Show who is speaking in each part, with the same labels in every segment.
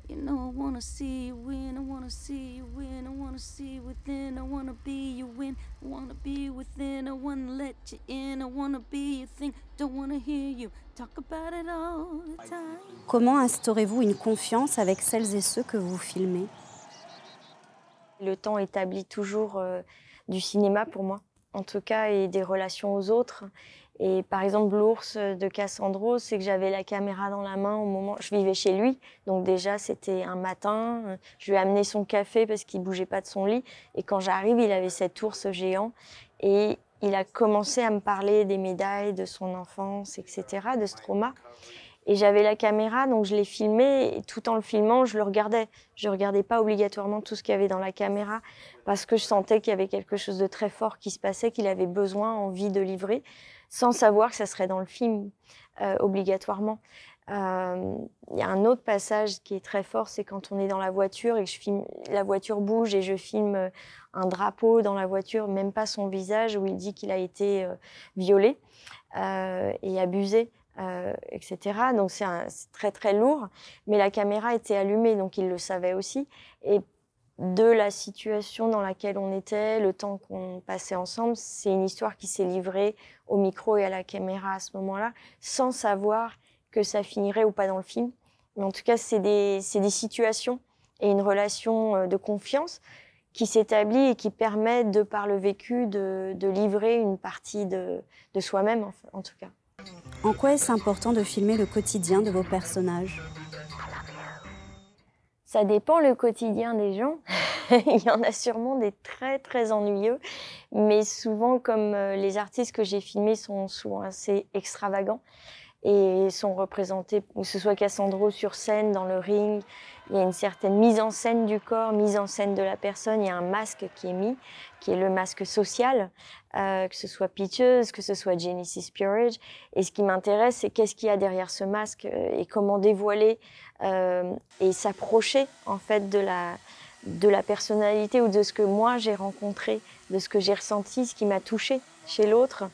Speaker 1: You know I wanna see you win, I wanna see you win, I wanna see within, I wanna be you win, I wanna be within, I wanna let you in, I wanna be your thing, don't wanna hear you talk about it all the time.
Speaker 2: Comment instaurez-vous une confiance avec celles et ceux que vous filmez?
Speaker 3: Le temps établit toujours du cinéma pour moi, en tout cas, et des relations aux autres. Et par exemple, l'ours de Cassandro, c'est que j'avais la caméra dans la main au moment... Je vivais chez lui, donc déjà, c'était un matin. Je lui ai amené son café parce qu'il ne bougeait pas de son lit. Et quand j'arrive, il avait cet ours géant. Et il a commencé à me parler des médailles, de son enfance, etc., de ce trauma. Et j'avais la caméra, donc je l'ai filmé, et tout en le filmant, je le regardais. Je ne regardais pas obligatoirement tout ce qu'il y avait dans la caméra, parce que je sentais qu'il y avait quelque chose de très fort qui se passait, qu'il avait besoin, envie de livrer, sans savoir que ça serait dans le film, obligatoirement. Il y a un autre passage qui est très fort, c'est quand on est dans la voiture et que je filme, la voiture bouge et je filme un drapeau dans la voiture, même pas son visage, où il dit qu'il a été violé et abusé. Etc. Donc c'est très très lourd, mais la caméra était allumée, donc il le savait aussi. Et de la situation dans laquelle on était, le temps qu'on passait ensemble, c'est une histoire qui s'est livrée au micro et à la caméra à ce moment-là, sans savoir que ça finirait ou pas dans le film. Mais en tout cas, c'est des situations et une relation de confiance qui s'établit et qui permet, de par le vécu, de livrer une partie de soi-même, en tout cas.
Speaker 2: En quoi est-ce important de filmer le quotidien de vos personnages?
Speaker 3: Ça dépend le quotidien des gens. Il y en a sûrement des très très ennuyeux, mais souvent, comme les artistes que j'ai filmés sont souvent assez extravagants et sont représentés, que ce soit Cassandro sur scène, dans le ring, il y a une certaine mise en scène du corps, mise en scène de la personne, il y a un masque qui est mis, qui est le masque social, que ce soit Peaches, que ce soit Genesis Peerage. Et ce qui m'intéresse, c'est qu'est-ce qu'il y a derrière ce masque et comment dévoiler et s'approcher en fait de la personnalité ou de ce que moi j'ai rencontré, de ce que j'ai ressenti, ce qui m'a touchée chez l'autre.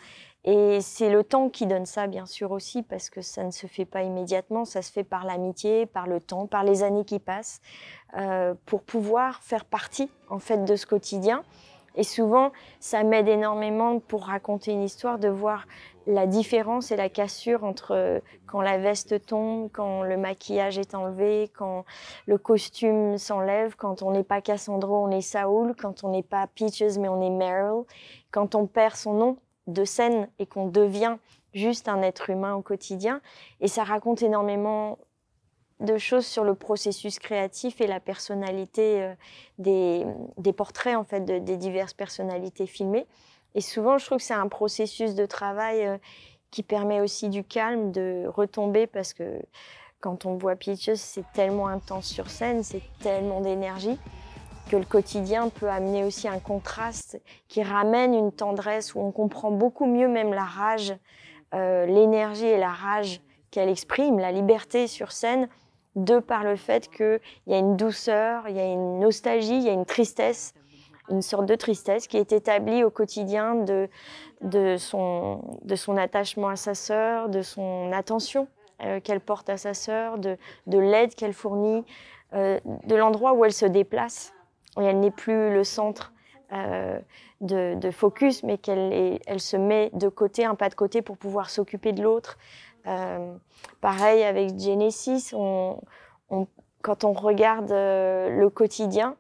Speaker 3: Et c'est le temps qui donne ça, bien sûr aussi, parce que ça ne se fait pas immédiatement, ça se fait par l'amitié, par le temps, par les années qui passent, pour pouvoir faire partie en fait de ce quotidien. Et souvent, ça m'aide énormément pour raconter une histoire, de voir la différence et la cassure entre quand la veste tombe, quand le maquillage est enlevé, quand le costume s'enlève, quand on n'est pas Cassandro, on est Saoul, quand on n'est pas Peaches, mais on est Meryl, quand on perd son nom de scène et qu'on devient juste un être humain au quotidien. Et ça raconte énormément de choses sur le processus créatif et la personnalité des portraits en fait des diverses personnalités filmées. Et souvent, je trouve que c'est un processus de travail qui permet aussi du calme, de retomber, parce que quand on voit Peaches, c'est tellement intense sur scène, c'est tellement d'énergie, que le quotidien peut amener aussi un contraste qui ramène une tendresse où on comprend beaucoup mieux même la rage, l'énergie et la rage qu'elle exprime, la liberté sur scène, de par le fait qu'il y a une douceur, il y a une nostalgie, il y a une tristesse, une sorte de tristesse qui est établie au quotidien de son attachement à sa sœur, de son attention qu'elle porte à sa sœur, de l'aide qu'elle fournit, de l'endroit où elle se déplace. Et elle n'est plus le centre de focus, mais elle se met de côté, un pas de côté, pour pouvoir s'occuper de l'autre. Pareil avec Genesis, quand on regarde le quotidien,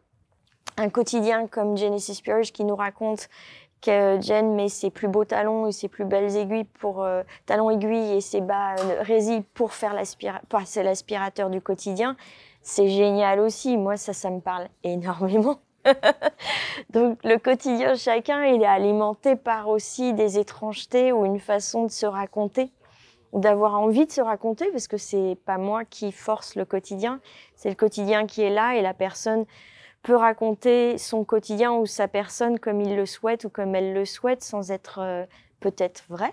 Speaker 3: un quotidien comme Genesis Peerage qui nous raconte que Jen met ses plus beaux talons et ses plus belles aiguilles talons aiguilles et ses bas résille pour faire passer l'aspirateur du quotidien, c'est génial aussi. Moi, ça me parle énormément. Donc, le quotidien de chacun, il est alimenté par aussi des étrangetés ou une façon de se raconter, ou d'avoir envie de se raconter, parce que c'est pas moi qui force le quotidien, c'est le quotidien qui est là, et la personne peut raconter son quotidien ou sa personne comme il le souhaite ou comme elle le souhaite, sans être peut-être vrai.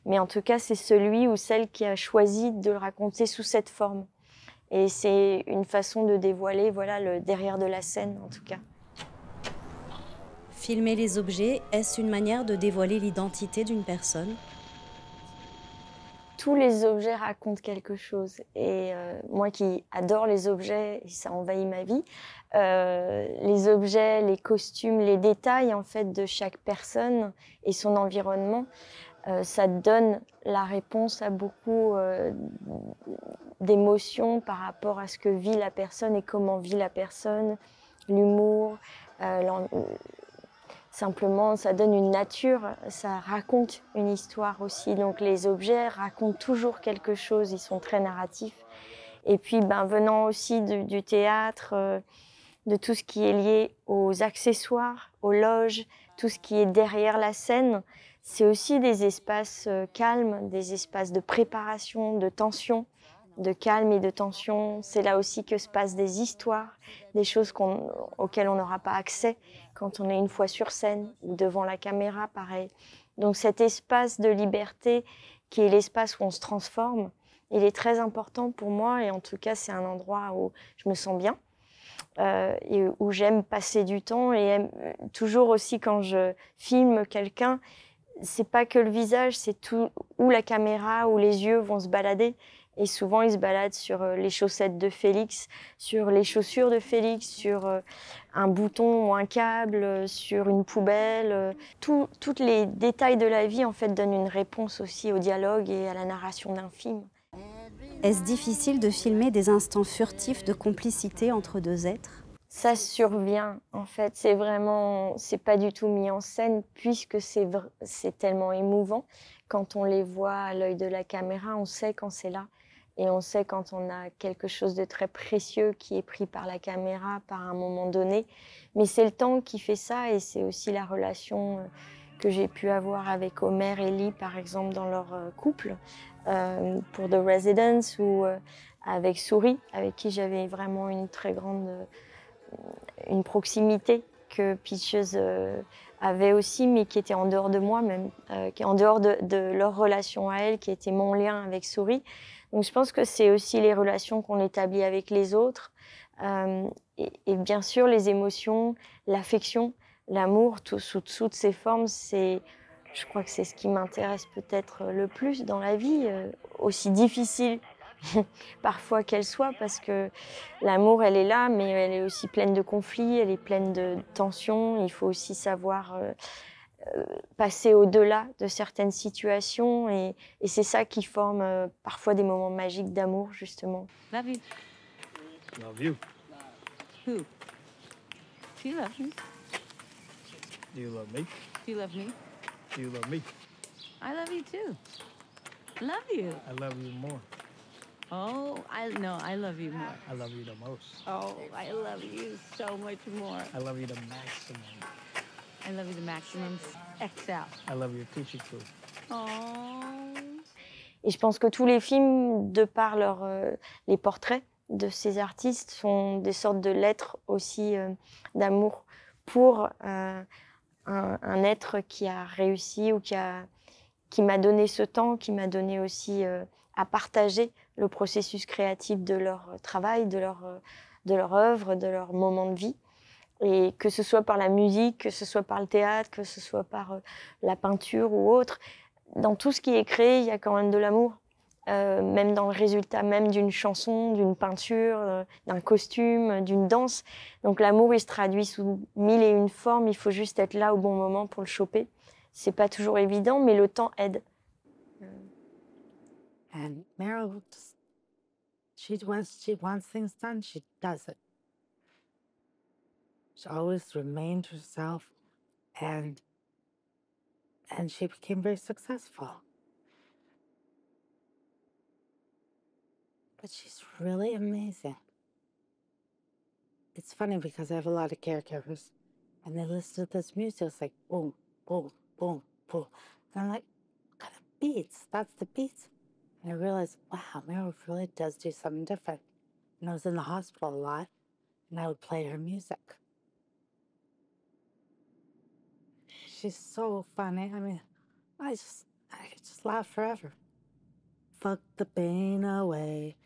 Speaker 3: Mais en tout cas, c'est celui ou celle qui a choisi de le raconter sous cette forme. Et c'est une façon de dévoiler, voilà, le derrière de la scène, en tout cas.
Speaker 2: Filmer les objets, est-ce une manière de dévoiler l'identité d'une personne?
Speaker 3: tous les objets racontent quelque chose. Et moi qui adore les objets, et ça envahit ma vie, les objets, les costumes, les détails en fait de chaque personne et son environnement, ça donne la réponse à beaucoup d'émotions par rapport à ce que vit la personne et comment vit la personne, l'humour, simplement, ça donne une nature, ça raconte une histoire aussi. Donc les objets racontent toujours quelque chose, ils sont très narratifs. Et puis, venant aussi du théâtre, de tout ce qui est lié aux accessoires, aux loges, tout ce qui est derrière la scène, c'est aussi des espaces calmes, des espaces de préparation, de tension, de calme et de tension. C'est là aussi que se passent des histoires, des choses auxquelles on n'aura pas accès quand on est une fois sur scène ou devant la caméra, pareil. Donc cet espace de liberté qui est l'espace où on se transforme, il est très important pour moi et en tout cas c'est un endroit où je me sens bien et où j'aime passer du temps et toujours aussi quand je filme quelqu'un, c'est pas que le visage, c'est tout où la caméra, où les yeux vont se balader. Et souvent, ils se baladent sur les chaussettes de Félix, sur les chaussures de Félix, sur un bouton ou un câble, sur une poubelle. Tous les détails de la vie, en fait, donnent une réponse aussi au dialogue et à la narration d'un film.
Speaker 2: Est-ce difficile de filmer des instants furtifs de complicité entre deux êtres ?
Speaker 3: Ça survient, en fait. C'est pas du tout mis en scène, puisque c'est tellement émouvant. Quand on les voit à l'œil de la caméra, on sait quand c'est là. Et on sait quand on a quelque chose de très précieux qui est pris par la caméra par un moment donné. Mais c'est le temps qui fait ça et c'est aussi la relation que j'ai pu avoir avec Homer et Lee, par exemple, dans leur couple, pour The Residence ou avec Souris, avec qui j'avais vraiment une très grande une proximité que Peaches avait aussi, mais qui était en dehors de moi, même, qui est en dehors de leur relation à elle, qui était mon lien avec Souris. Donc je pense que c'est aussi les relations qu'on établit avec les autres. Et bien sûr, les émotions, l'affection, l'amour, sous toutes ces formes, je crois que c'est ce qui m'intéresse peut-être le plus dans la vie, aussi difficile parfois qu'elle soit, parce que l'amour, elle est là, mais elle est aussi pleine de conflits, elle est pleine de tensions. Il faut aussi savoir passer au-delà de certaines situations et c'est ça qui forme parfois des moments magiques d'amour, justement.
Speaker 1: Love you.
Speaker 4: Love you.
Speaker 1: Who? She loves me.
Speaker 4: Do you love me?
Speaker 1: Do you love me?
Speaker 4: Do you love me?
Speaker 1: I love you too. Love you.
Speaker 4: I love you more.
Speaker 1: Oh, I love you more.
Speaker 4: I love you the most.
Speaker 1: Oh, I love you so much more.
Speaker 4: I love you the maximum.
Speaker 1: I love you the maximum XL.
Speaker 4: I love your coochie coo.
Speaker 1: Oh.
Speaker 3: Et je pense que tous les films, de par les portraits de ces artistes, sont des sortes de lettres aussi d'amour pour un être qui a réussi ou qui m'a donné ce temps, qui m'a donné aussi à partager le processus créatif de leur travail, de leur œuvre, de leur moment de vie. Et que ce soit par la musique, que ce soit par le théâtre, que ce soit par la peinture ou autre, dans tout ce qui est créé, il y a quand même de l'amour. Même dans le résultat même d'une chanson, d'une peinture, d'un costume, d'une danse. Donc l'amour, il se traduit sous 1001 formes. Il faut juste être là au bon moment pour le choper. C'est pas toujours évident, mais le temps aide.
Speaker 5: And Meryl, she wants things done, she does it. She always remained herself, and she became very successful. But she's really amazing. It's funny because I have a lot of caregivers, and they listen to this music. It's like boom, boom, boom, boom. And I'm like, what kind of beats? That's the beats. And I realized, wow, Meryl really does do something different. And I was in the hospital a lot, and I would play her music. She's so funny. I mean, I could just laugh forever. Fuck the pain away.